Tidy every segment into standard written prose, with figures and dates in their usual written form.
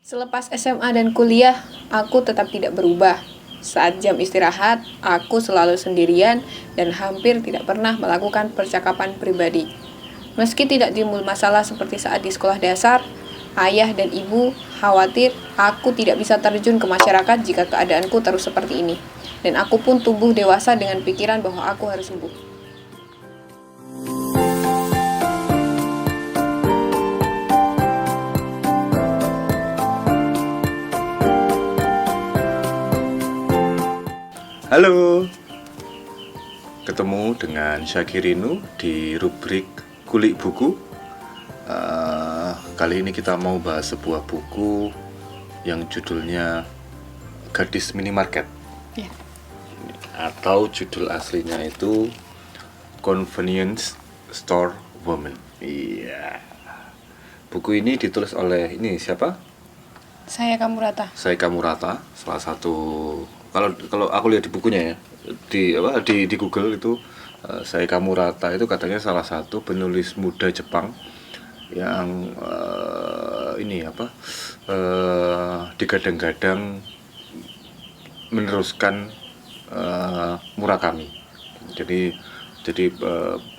Selepas SMA dan kuliah, aku tetap tidak berubah. Saat jam istirahat, aku selalu sendirian dan hampir tidak pernah melakukan percakapan pribadi. Meski tidak timbul masalah seperti saat di sekolah dasar, ayah dan ibu khawatir aku tidak bisa terjun ke masyarakat jika keadaanku terus seperti ini. Dan aku pun tumbuh dewasa dengan pikiran bahwa aku harus sembuh. Halo, ketemu dengan Syakirinu di rubrik Kulik Buku. Kali ini kita mau bahas sebuah buku yang judulnya Gadis Minimarket, atau judul aslinya itu Convenience Store Woman. Iya. Buku ini ditulis oleh siapa? Saya Kamurata. Saika Murata, salah satu, kalau aku lihat di bukunya ya, di Google itu, Saika Murata itu katanya salah satu penulis muda Jepang yang digadang-gadang meneruskan Murakami. Jadi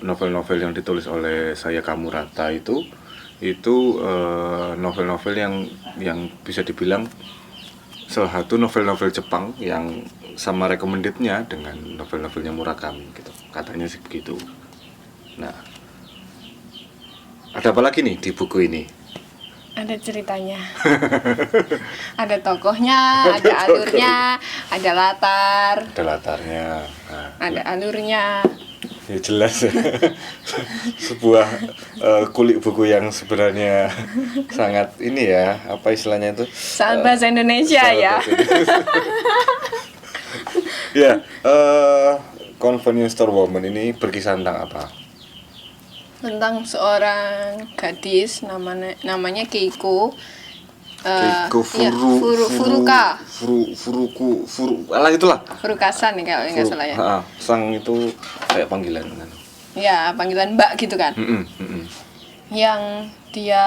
novel-novel yang ditulis oleh Saika Murata itu novel-novel yang bisa dibilang salah satu novel-novel Jepang yang sama recommendednya dengan novel-novelnya Murakami gitu, katanya sih begitu. Nah, ada apa lagi nih di buku ini? Ada ceritanya. Ada tokohnya, ada alurnya, ada latar, Ada latarnya. Nah, ada alurnya. ya jelas ya. Sebuah kulik buku yang sebenarnya sangat apa istilahnya itu, Saat bahasa Indonesia ya. Ya, Convenience Store Woman ini berkisah tentang apa? Tentang seorang gadis namanya Keiko. Keiko Furuka. Itulah. Furukasan nih kalau nggak salah ya. Sang itu kayak panggilan kan. Ya, panggilan Mbak gitu kan. Yang dia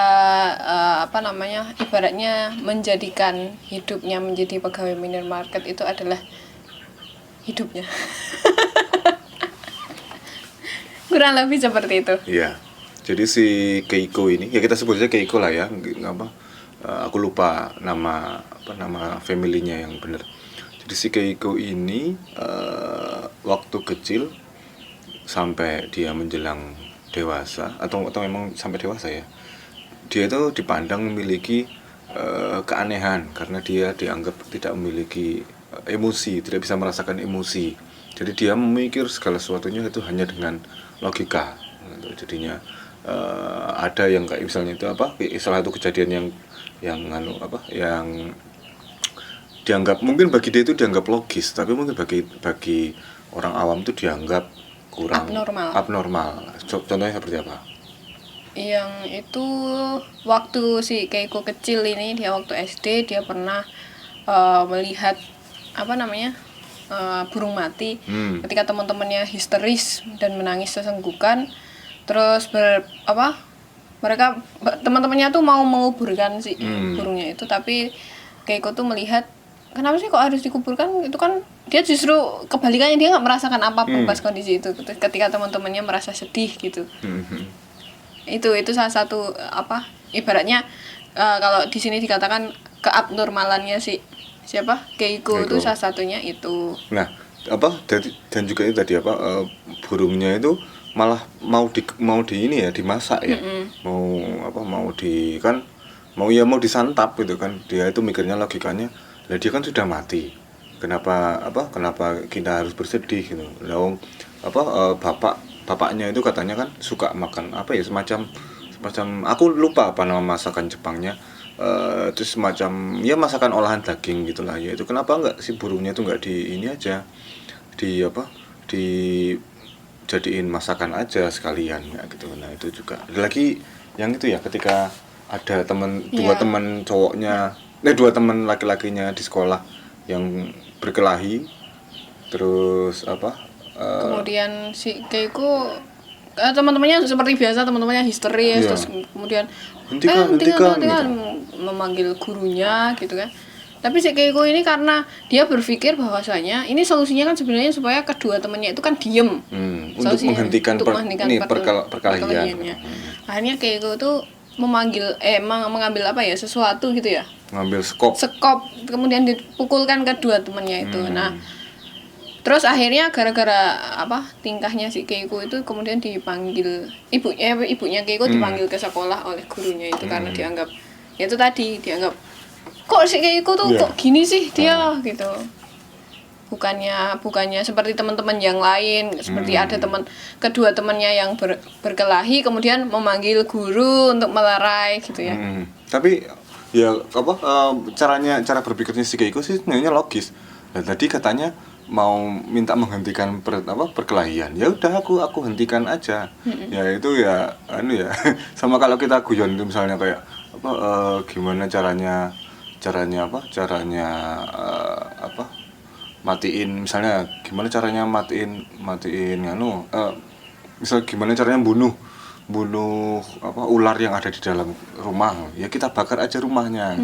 ibaratnya menjadikan hidupnya menjadi pegawai minimarket itu adalah hidupnya. Kurang lebih seperti itu. Iya. Jadi si Keiko ini, ya kita sebut saja Keiko lah ya, aku lupa nama familynya yang benar. Jadi si Keiko ini waktu kecil sampai dia menjelang dewasa atau memang sampai dewasa ya, dia itu dipandang memiliki keanehan karena dia dianggap tidak memiliki emosi, tidak bisa merasakan emosi. Jadi dia memikir segala sesuatunya itu hanya dengan logika. Jadinya ada yang kayak misalnya itu salah satu kejadian yang dianggap, mungkin bagi dia itu dianggap logis, tapi mungkin bagi orang awam itu dianggap kurang abnormal. Contohnya seperti apa? Yang itu waktu si Keiko kecil ini, dia waktu SD dia pernah melihat burung mati. Ketika teman-temannya histeris dan menangis sesenggukan, terus mereka teman-temannya tuh mau menguburkan si burungnya itu, tapi Keiko tuh melihat kenapa sih kok harus dikuburkan, itu kan dia justru kebalikannya, dia nggak merasakan apapun pas kondisi itu ketika teman-temannya merasa sedih gitu. Itu salah satu ibaratnya kalau di sini dikatakan keabnormalannya si Keiko itu salah satunya itu. Nah, dan juga itu tadi burungnya itu malah mau dimasak ya. Mau disantap gitu kan. Dia itu mikirnya logikanya, lah dia kan sudah mati. Kenapa kita harus bersedih gitu. Lah bapaknya itu katanya kan suka makan semacam aku lupa apa nama masakan Jepangnya. Terus semacam masakan olahan daging gitulah ya. Itu kenapa enggak si burungnya itu enggak dijadiin masakan aja sekalian ya gitu. Nah, itu juga ada lagi yang itu ya, ketika ada dua teman cowoknya, dua teman laki-lakinya di sekolah yang berkelahi, terus kemudian si Keiko teman-temannya seperti biasa, teman-temannya histeris, terus kemudian hentikan, memanggil gurunya gitu kan. Tapi si Keiko ini karena dia berpikir bahwasanya ini solusinya kan sebenarnya supaya kedua temannya itu kan diem. Untuk menghentikan perkelahiannya. Akhirnya Keiko itu mengambil apa ya, sesuatu gitu ya. Mengambil sekop kemudian dipukulkan kedua temannya itu. Nah, terus akhirnya gara-gara tingkahnya si Keiko itu kemudian dipanggil ibunya Keiko dipanggil ke sekolah oleh gurunya itu karena dianggap kok si Keiko tuh kok gini sih dia gitu. Bukannya seperti teman-teman yang lain, seperti ada kedua temannya yang berkelahi kemudian memanggil guru untuk melerai gitu ya. Tapi ya cara berpikirnya si Keiko sih sebenarnya logis. Nah, tadi katanya mau minta menghentikan perkelahian, ya udah aku hentikan aja. Ya itu ya sama kalau kita guyon itu misalnya kayak gimana caranya matiin, misalnya gimana caranya matiin misal gimana caranya bunuh ular yang ada di dalam rumah, ya kita bakar aja rumahnya.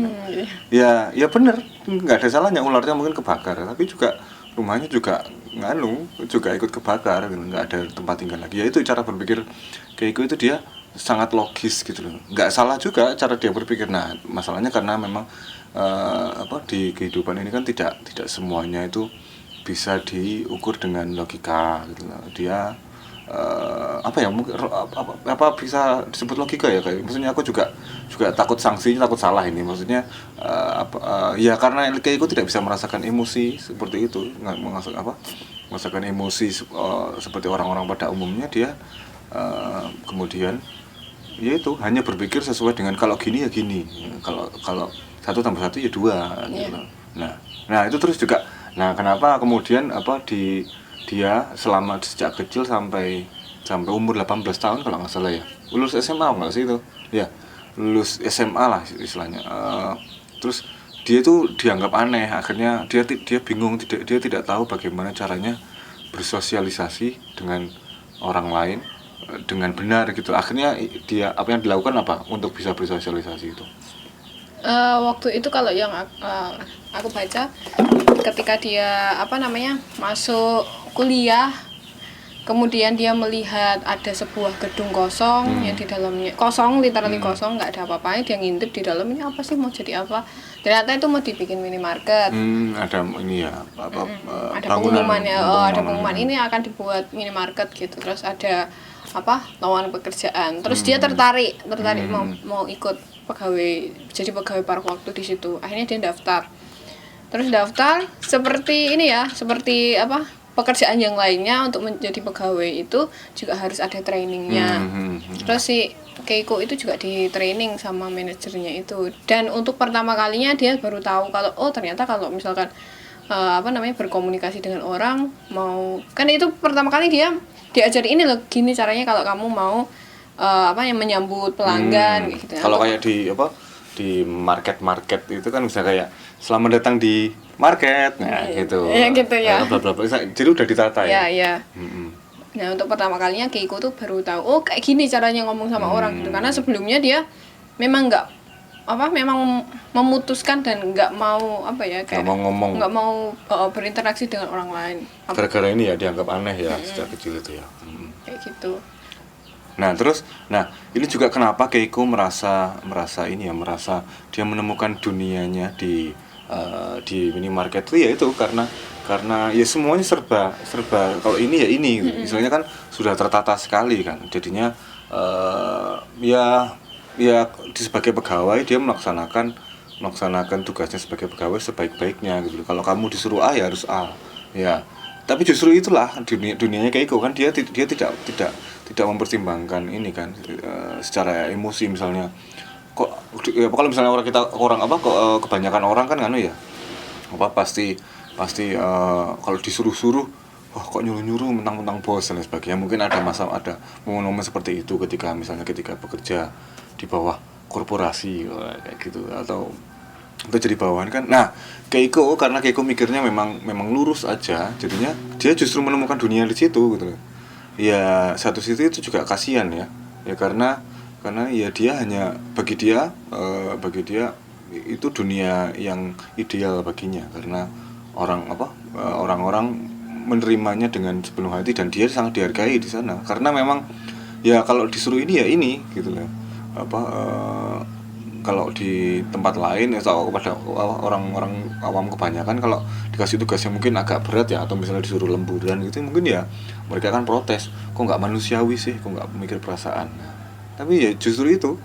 Ya bener, nggak ada salahnya, ularnya mungkin kebakar tapi juga rumahnya juga ikut kebakar, nggak ada tempat tinggal lagi. Ya itu cara berpikir Keiko itu, dia sangat logis gitu loh, nggak salah juga cara dia berpikir. Nah masalahnya karena memang di kehidupan ini kan tidak semuanya itu bisa diukur dengan logika gitu loh. Dia mungkin bisa disebut logika ya, kayak maksudnya aku juga takut sanksi, takut salah ini maksudnya ya karena Keiko tidak bisa merasakan emosi seperti itu, merasakan emosi seperti orang-orang pada umumnya. Dia kemudian yaitu hanya berpikir sesuai dengan kalau gini ya gini, kalau 1 + 1 ya 2 gitu. Nah itu terus juga, nah kenapa kemudian dia selama sejak kecil sampai umur 18 tahun kalau nggak salah ya, lulus SMA nggak sih itu ya, lulus SMA lah istilahnya, terus dia itu dianggap aneh. Akhirnya dia bingung, dia tidak tahu bagaimana caranya bersosialisasi dengan orang lain dengan benar gitu. Akhirnya dia apa yang dilakukan untuk bisa bersosialisasi itu? Waktu itu kalau yang aku baca, ketika dia masuk kuliah, kemudian dia melihat ada sebuah gedung kosong yang di dalamnya kosong, literally kosong, nggak ada apa-apa. Dia ngintip di dalam, ini apa sih, mau jadi apa? Ternyata itu mau dibikin minimarket. Ada ini ya, ada pengumumannya, ada pengumuman ini akan dibuat minimarket gitu. Terus ada lowongan pekerjaan. Terus dia tertarik mau ikut jadi pegawai paruh waktu di situ. Akhirnya dia daftar. Terus daftar seperti pekerjaan yang lainnya, untuk menjadi pegawai itu juga harus ada trainingnya. Terus si Keiko itu juga di training sama manajernya itu. Dan untuk pertama kalinya dia baru tahu kalau ternyata kalau misalkan berkomunikasi dengan orang, kan itu pertama kali dia diajari ini loh, gini caranya kalau kamu mau menyambut pelanggan gitu. Kalau kayak di market itu kan bisa kayak selamat datang di market, gitu. Ya gitu ya. Jadi udah ditata ya. Iya. Nah untuk pertama kalinya Keiko tuh baru tahu kayak gini caranya ngomong sama orang gitu. Karena sebelumnya dia memang memang memutuskan dan nggak mau nggak mau berinteraksi dengan orang lain. Gara-gara ini ya dianggap aneh ya sejak kecil itu ya. Kayak gitu. Nah terus, ini juga kenapa Keiko merasa dia menemukan dunianya di minimarket itu karena ya semuanya serba kalau ini ya ini, misalnya kan sudah tertata sekali kan, jadinya sebagai pegawai dia melaksanakan tugasnya sebagai pegawai sebaik-baiknya gitu. Kalau kamu disuruh A ya harus A ya. Tapi justru itulah dunianya Keiko kan, dia tidak mempertimbangkan ini kan, secara emosi misalnya. Kalau misalnya kebanyakan orang kan pasti kalau disuruh-suruh, kok nyuruh mentang-mentang bos dan sebagainya. Mungkin ada momen-momen seperti itu ketika bekerja di bawah korporasi kayak gitu, atau jadi bawahan kan. Nah Keiko, karena Keiko mikirnya memang lurus aja, jadinya dia justru menemukan dunia di situ gitu. Ya satu sisi itu juga kasihan ya karena karena ya dia hanya bagi dia itu dunia yang ideal baginya, karena orang-orang menerimanya dengan sepenuh hati dan dia sangat dihargai di sana, karena memang ya kalau disuruh ini ya ini gitu loh. Kalau di tempat lain atau kepada orang-orang awam kebanyakan, kalau dikasih tugas yang mungkin agak berat ya, atau misalnya disuruh lemburan gitu, mungkin ya mereka akan protes, kok nggak manusiawi sih, kok nggak mikir perasaan. Tapi ya justru itu,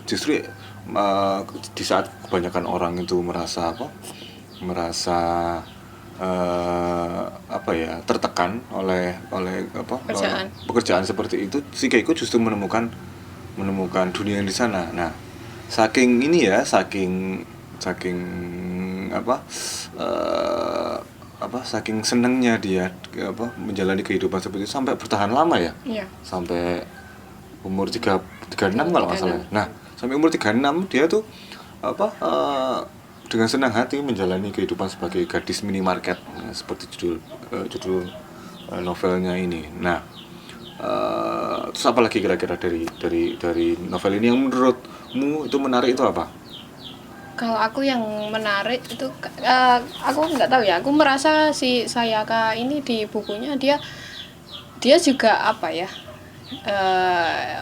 di saat kebanyakan orang itu merasa tertekan oleh pekerjaan seperti itu, si Keiko justru menemukan dunia di sana. Nah, saking senangnya dia menjalani kehidupan seperti itu sampai bertahan lama ya. Iya. Sampai umur 36 kalau nggak salah. Nah, sampai umur 36 dia tuh dengan senang hati menjalani kehidupan sebagai gadis minimarket, seperti judul novelnya ini. Nah, terus apa lagi kira-kira dari novel ini yang menurutmu itu menarik, itu apa? Kalau aku yang menarik itu, aku nggak tahu ya, aku merasa si Sayaka ini di bukunya dia juga apa ya,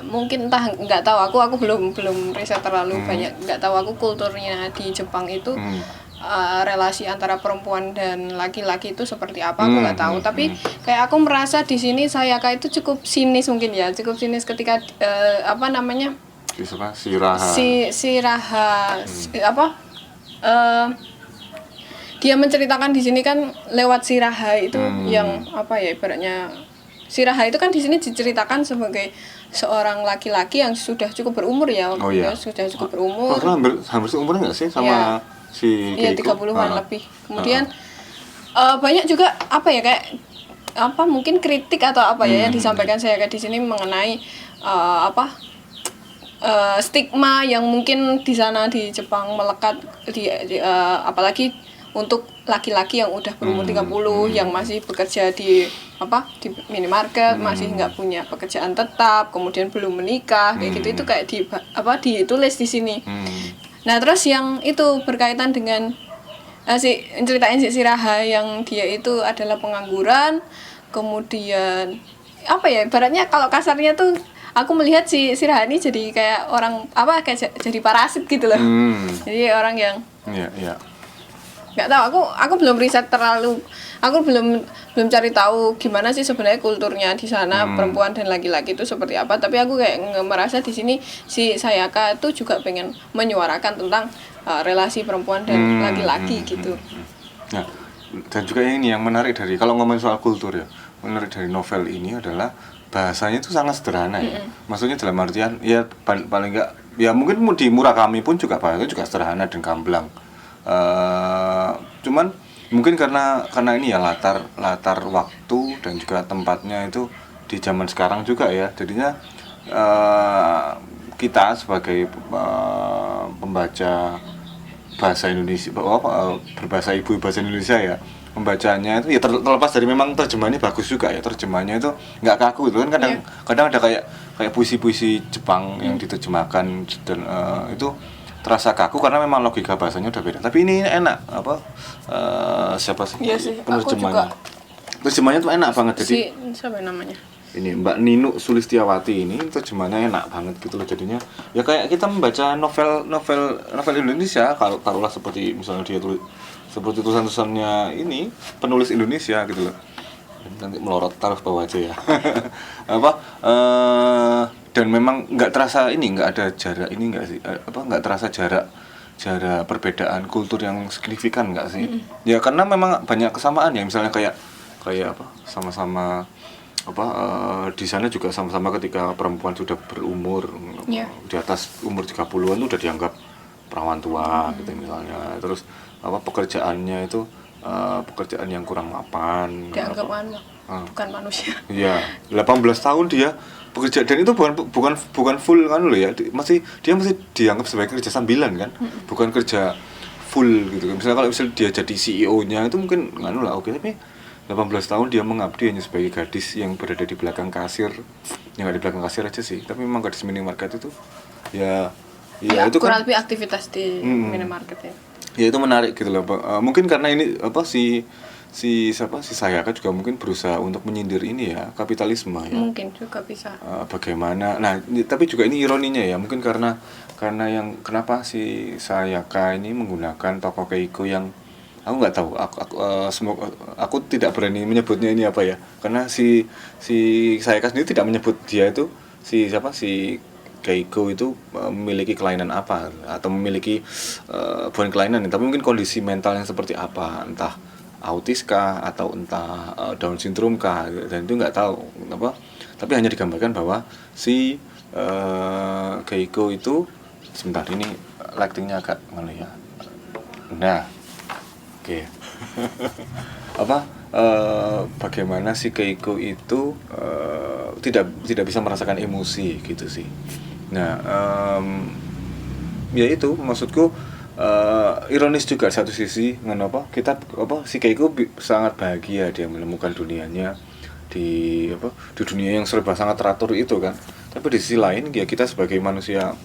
mungkin entah, nggak tahu, aku belum riset terlalu banyak, nggak tahu aku kulturnya di Jepang itu relasi antara perempuan dan laki-laki itu seperti apa, aku nggak tahu. Tapi kayak aku merasa di sini Sayaka itu cukup sinis mungkin ya, cukup sinis ketika dia menceritakan di sini kan lewat Shiraha itu yang apa ya, ibaratnya Shiraha itu kan di sini diceritakan sebagai seorang laki-laki yang sudah cukup berumur ya, sudah cukup berumur. Hampir seumuran nggak sih sama si Keiko? 30-an lebih. Kemudian banyak juga apa ya, kayak mungkin kritik atau apa ya yang disampaikan saya di sini mengenai stigma yang mungkin di sana di Jepang melekat apalagi untuk laki-laki yang udah berumur 30 yang masih bekerja di minimarket, masih nggak punya pekerjaan tetap, kemudian belum menikah, kayak gitu, itu kayak ditulis di sini. Nah, terus yang itu berkaitan dengan ceritain si Shiraha yang dia itu adalah pengangguran, kemudian apa ya, ibaratnya kalau kasarnya tuh aku melihat si Shiraha ini jadi kayak orang kayak jadi parasit gitu loh. Jadi orang yang nggak tahu, aku belum riset terlalu, aku belum cari tahu gimana sih sebenarnya kulturnya di sana, perempuan dan laki-laki itu seperti apa. Tapi aku kayak merasa di sini si Sayaka itu juga pengen menyuarakan tentang relasi perempuan dan laki-laki gitu. Nah, dan juga ini yang menarik dari, kalau ngomongin soal kultur ya, menarik dari novel ini adalah bahasanya itu sangat sederhana ya. Maksudnya dalam artian ya paling enggak ya, mungkin di Murakami pun juga bahasanya juga sederhana dan gamblang. Cuman mungkin karena ini ya latar waktu dan juga tempatnya itu di zaman sekarang juga ya, jadinya kita sebagai pembaca bahasa Indonesia, berbahasa ibu bahasa Indonesia ya, membacanya itu ya terlepas dari memang terjemahannya bagus juga ya, terjemahannya itu nggak kaku itu kan, kadang ada kayak puisi-puisi Jepang yang diterjemahkan dan itu terasa kaku karena memang logika bahasanya udah beda. Tapi ini enak, siapa sih penerjemahnya? Terjemahnya tuh enak banget. Jadi siapa namanya? Ini Mbak Ninu Sulistiawati, ini terjemahnya enak banget gitu loh, jadinya ya kayak kita membaca novel Indonesia, taruhlah seperti misalnya dia tulis seperti tulisan-tulisannya ini penulis Indonesia gitu loh. Nanti melorot, taruh bawah aja ya. Dan memang nggak terasa ini, nggak ada jarak ini, nggak sih, nggak terasa jarak perbedaan kultur yang signifikan, nggak sih? Ya karena memang banyak kesamaan ya, misalnya kayak sama-sama di sana juga sama-sama ketika perempuan sudah berumur di atas umur 30-an itu udah dianggap perawan tua gitu misalnya. Terus pekerjaannya itu pekerjaan yang kurang mapan, dianggap bukan manusia. Iya, 18 tahun dia bekerja, dan itu bukan full kan loh ya, dia masih dianggap sebagai kerja sambilan kan, bukan kerja full gitu. Misalnya kalau dia jadi CEO-nya itu mungkin oke, tapi 18 tahun dia mengabdi hanya sebagai gadis yang berada di belakang kasir nggak di belakang kasir aja sih, tapi memang gadis minimarket itu ya Ya, itu kurang kan lebih aktivitas di minimarket ya. ya itu menarik gitu loh. Mungkin karena ini si Sayaka juga mungkin berusaha untuk menyindir ini ya, kapitalisme ya. Mungkin juga bisa. Bagaimana, nah tapi juga ini ironinya ya, mungkin karena yang kenapa si Sayaka ini menggunakan tokoh Keiko yang aku nggak tahu, aku tidak berani menyebutnya ini apa ya, karena si Sayaka sendiri tidak menyebut dia itu si Keiko itu memiliki kelainan apa atau memiliki bukan kelainan tapi mungkin kondisi mental yang seperti apa, entah autis kah atau entah Down syndrome kah, dan itu nggak tahu apa, tapi hanya digambarkan bahwa si Keiko itu, sebentar ini lightingnya agak mana ya, nah oke. Bagaimana si Keiko itu tidak bisa merasakan emosi gitu sih. Nah, ya itu maksudku, ironis juga satu sisi, si Keiko sangat bahagia dia menemukan dunianya di dunia yang serba sangat teratur itu kan. Tapi di sisi lain ya kita sebagai manusia,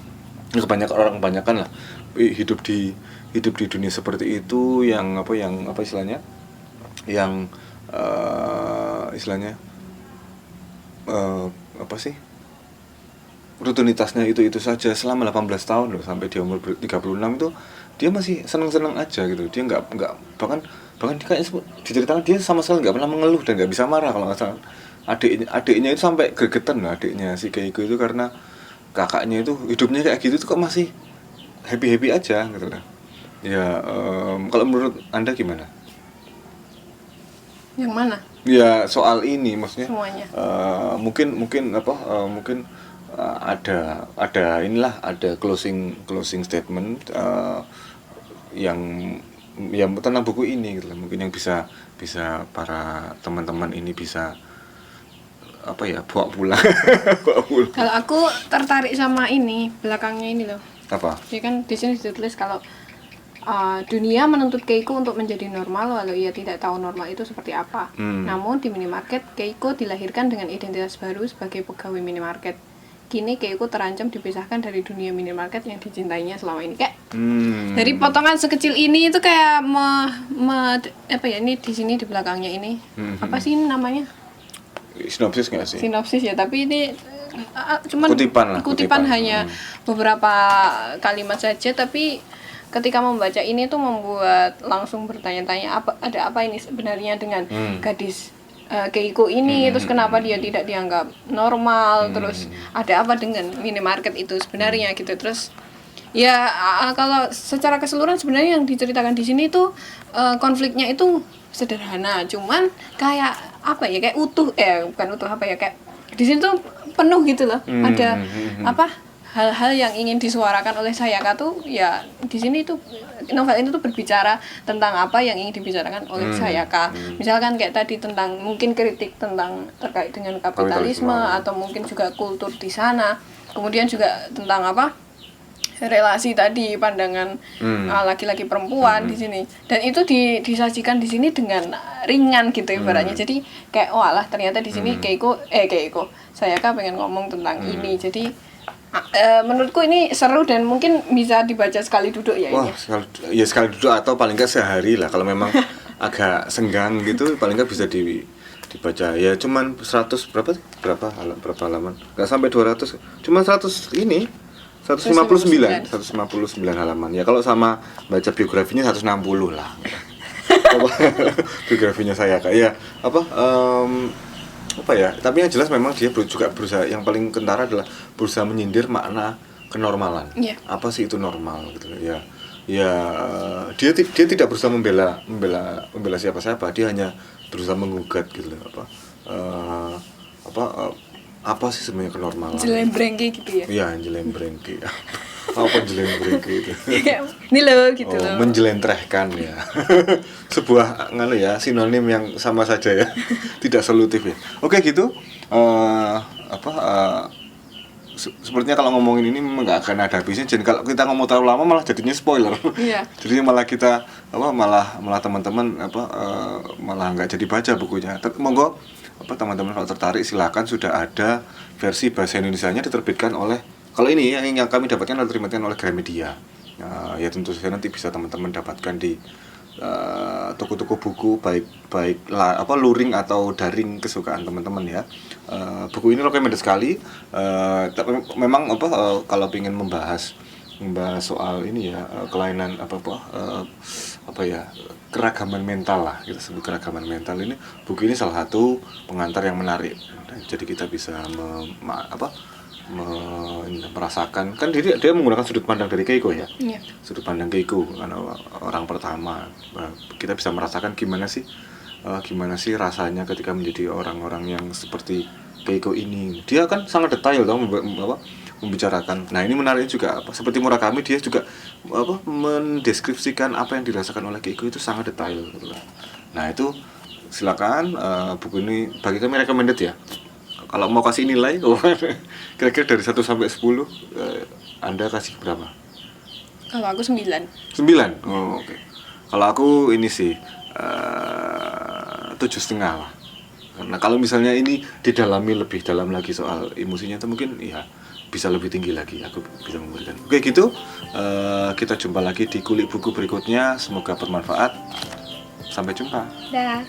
kebanyakan lah hidup di dunia seperti itu yang istilahnya, yang rutinitasnya itu saja selama 18 tahun loh, sampai dia umur 36 itu dia masih seneng-seneng aja gitu. Dia nggak bahkan kayak diceritakan dia sama sekali nggak pernah mengeluh dan nggak bisa marah kalau nggak salah. Adiknya itu sampai gregetan loh, adiknya si Keiko itu, karena kakaknya itu hidupnya kayak gitu tuh kok masih happy aja gitu lah. Ya kalau menurut Anda gimana? Yang mana? Ya soal ini maksudnya. Semuanya. Mungkin ada closing statement yang tentang buku ini gitu, mungkin yang bisa para teman-teman ini bisa bawa pulang. Kalau aku tertarik sama ini belakangnya ini loh. Apa? Ya kan di sini ditulis kalau dunia menuntut Keiko untuk menjadi normal walau ia tidak tahu normal itu seperti apa. Namun di minimarket, Keiko dilahirkan dengan identitas baru sebagai pegawai minimarket. Kini Keiko terancam dipisahkan dari dunia minimarket yang dicintainya selama ini. Kayak dari potongan sekecil ini itu kayak ini di sini di belakangnya ini. Apa sih ini namanya? Sinopsis nggak sih? Sinopsis ya, tapi ini cuman kutipan hanya beberapa kalimat saja, tapi ketika membaca ini tuh membuat langsung bertanya-tanya ada apa ini sebenarnya dengan gadis Keiko ini, terus kenapa dia tidak dianggap normal, terus ada apa dengan minimarket itu sebenarnya gitu. Terus ya kalau secara keseluruhan sebenarnya yang diceritakan di sini tuh konfliknya itu sederhana, cuman kayak kayak utuh, bukan utuh kayak di sini tuh penuh gitu loh. Ada hal-hal yang ingin disuarakan oleh Sayaka tuh ya di sini tuh, novel ini tuh berbicara tentang apa yang ingin dibicarakan oleh Sayaka. Misalkan kayak tadi tentang mungkin kritik tentang terkait dengan kapitalisme atau mungkin juga kultur di sana. Kemudian juga tentang relasi tadi, pandangan laki-laki perempuan di sini. Dan itu disajikan di sini dengan ringan gitu ibaratnya. Jadi kayak walah ternyata di sini Keiko Sayaka pengen ngomong tentang ini. Jadi menurutku ini seru dan mungkin bisa dibaca sekali duduk ya. Wah, ini. Sekali duduk atau paling nggak sehari lah. Kalau memang agak senggang gitu, paling nggak bisa dibaca. Ya cuman 100 berapa halaman? Nggak sampai 200. Cuma 159 halaman. Ya kalau sama baca biografinya 160 lah. Biografinya saya kayak tapi yang jelas memang dia juga berusaha, yang paling kentara adalah berusaha menyindir makna kenormalan. Apa sih itu normal gitu ya. Dia tidak berusaha membela siapa-siapa, dia hanya berusaha menggugat gitu apa sih sebenarnya kenormalan. Jelembrengke gitu ya. Iya, jelembrengke. Apa jelembrengke itu? Ini loh gitu loh. Menjelentrehkan ya. Sebuah sinonim yang sama saja ya. Tidak solutif ya. Oke gitu. Sepertinya kalau ngomongin ini memang nggak akan ada habisnya. Jadi kalau kita ngomong terlalu lama malah jadinya spoiler. Iya. Jadi malah kita malah teman-teman malah nggak jadi baca bukunya. Monggo teman-teman kalau tertarik silakan, sudah ada versi bahasa Indonesianya diterbitkan oleh, kalau ini yang kami dapatkan adalah diterbitkan oleh Gramedia. Ya tentu saja nanti bisa teman-teman dapatkan di toko-toko buku baik luring atau daring kesukaan teman-teman ya. Buku ini recommended sekali. Tapi memang kalau ingin membahas soal ini ya, kelainan keragaman mental lah, kita sebut keragaman mental ini, buku ini salah satu pengantar yang menarik. Jadi kita bisa merasakan, kan dia menggunakan sudut pandang dari Keiko ya. Iya. Sudut pandang Keiko karena orang pertama. Kita bisa merasakan gimana sih rasanya ketika menjadi orang-orang yang seperti Keiko ini. Dia kan sangat detail membicarakan. Nah, ini menarik juga, seperti Murakami, dia juga mendeskripsikan apa yang dirasakan oleh Keiko itu sangat detail gitu. Nah, itu silakan, buku ini bagi kami recommended ya. Kalau mau kasih nilai, kira-kira dari 1 sampai 10, Anda kasih berapa? Kalau aku 9. 9? Oh, oke. Kalau aku ini sih 7,5 lah. Karena kalau misalnya ini didalami lebih dalam lagi soal emosinya, itu mungkin ya bisa lebih tinggi lagi aku bisa memberikan. Oke gitu, kita jumpa lagi di kulik buku berikutnya. Semoga bermanfaat. Sampai jumpa. Dah.